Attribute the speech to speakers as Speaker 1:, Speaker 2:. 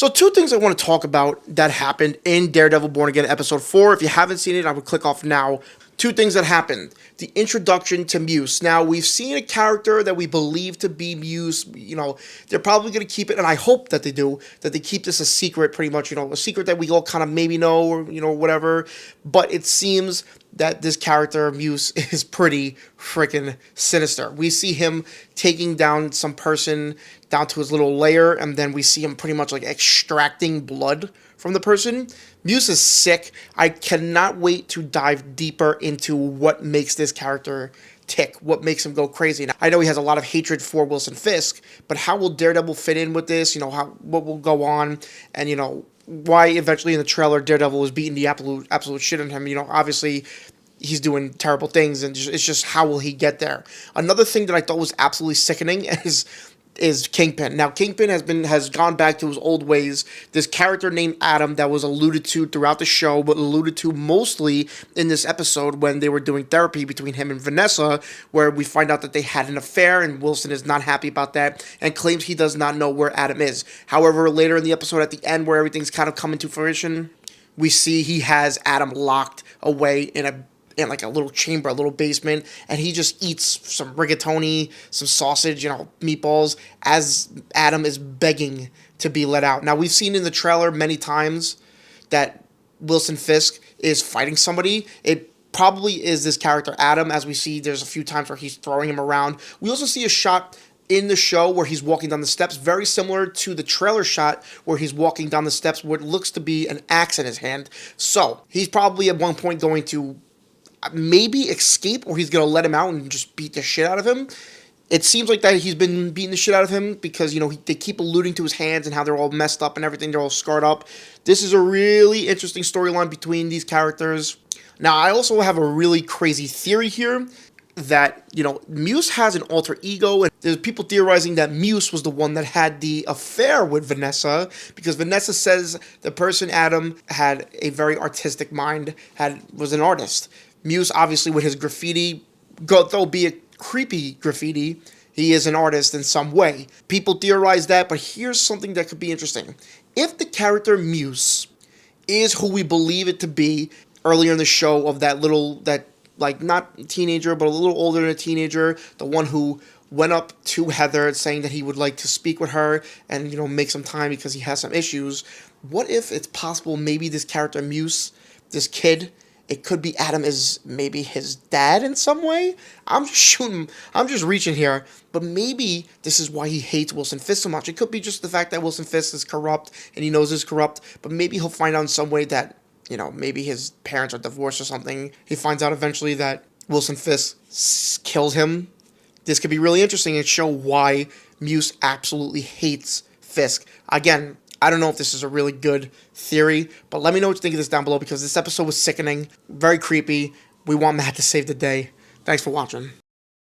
Speaker 1: So two things I want to talk about that happened in Daredevil Born Again episode 4. If you haven't seen it, I would click off now. Two things that happened. The introduction to Muse. Now, we've seen a character that we believe to be Muse. You know, they're probably going to keep it, and I hope that they do, that they keep this a secret pretty much, you know, a secret that we all kind of maybe know or, you know, whatever. But it seems that this character, Muse, is pretty freaking sinister. We see him taking down some person down to his little lair, and then we see him pretty much like extracting blood from the person. Muse is sick. I cannot wait to dive deeper into what makes this character tick, what makes him go crazy. Now, I know he has a lot of hatred for Wilson Fisk, but how will Daredevil fit in with this? You know, what will go on, and you know why eventually in the trailer Daredevil was beating the absolute shit on him. You know, obviously he's doing terrible things, and it's just how will he get there? Another thing that I thought was absolutely sickening is Kingpin. Now, Kingpin has gone back to his old ways. This character named Adam that was alluded to throughout the show, but alluded to mostly in this episode when they were doing therapy between him and Vanessa, where we find out that they had an affair, and Wilson is not happy about that and claims he does not know where Adam is. However, later in the episode at the end where everything's kind of coming to fruition, we see he has Adam locked away in like a little chamber, a little basement, and he just eats some rigatoni, some sausage, you know, meatballs, as Adam is begging to be let out. Now, we've seen in the trailer many times that Wilson Fisk is fighting somebody. It probably is this character, Adam, as we see there's a few times where he's throwing him around. We also see a shot in the show where he's walking down the steps, very similar to the trailer shot where he's walking down the steps where it looks to be an axe in his hand. So, he's probably at one point going to maybe escape, or he's going to let him out and just beat the shit out of him. It seems like that he's been beating the shit out of him because, you know, they keep alluding to his hands and how they're all messed up and everything. They're all scarred up. This is a really interesting storyline between these characters. Now, I also have a really crazy theory here that, you know, Muse has an alter ego, and there's people theorizing that Muse was the one that had the affair with Vanessa, because Vanessa says the person, Adam, had a very artistic mind, was an artist. Muse, obviously, with his graffiti, though be it creepy graffiti, he is an artist in some way. People theorize that, but here's something that could be interesting. If the character Muse is who we believe it to be earlier in the show, of that like, not teenager, but a little older than a teenager, the one who went up to Heather saying that he would like to speak with her and, you know, make some time because he has some issues, what if it's possible maybe this character Muse, this kid, it could be Adam is maybe his dad in some way? I'm just reaching here, but maybe this is why he hates Wilson Fisk so much. It could be just the fact that Wilson Fisk is corrupt and he knows he's corrupt, but maybe he'll find out in some way that, you know, maybe his parents are divorced or something. He finds out eventually that Wilson Fisk kills him. This could be really interesting and show why Muse absolutely hates Fisk. Again, I don't know if this is a really good theory, but let me know what you think of this down below, because this episode was sickening, very creepy. We want Matt to save the day. Thanks for watching.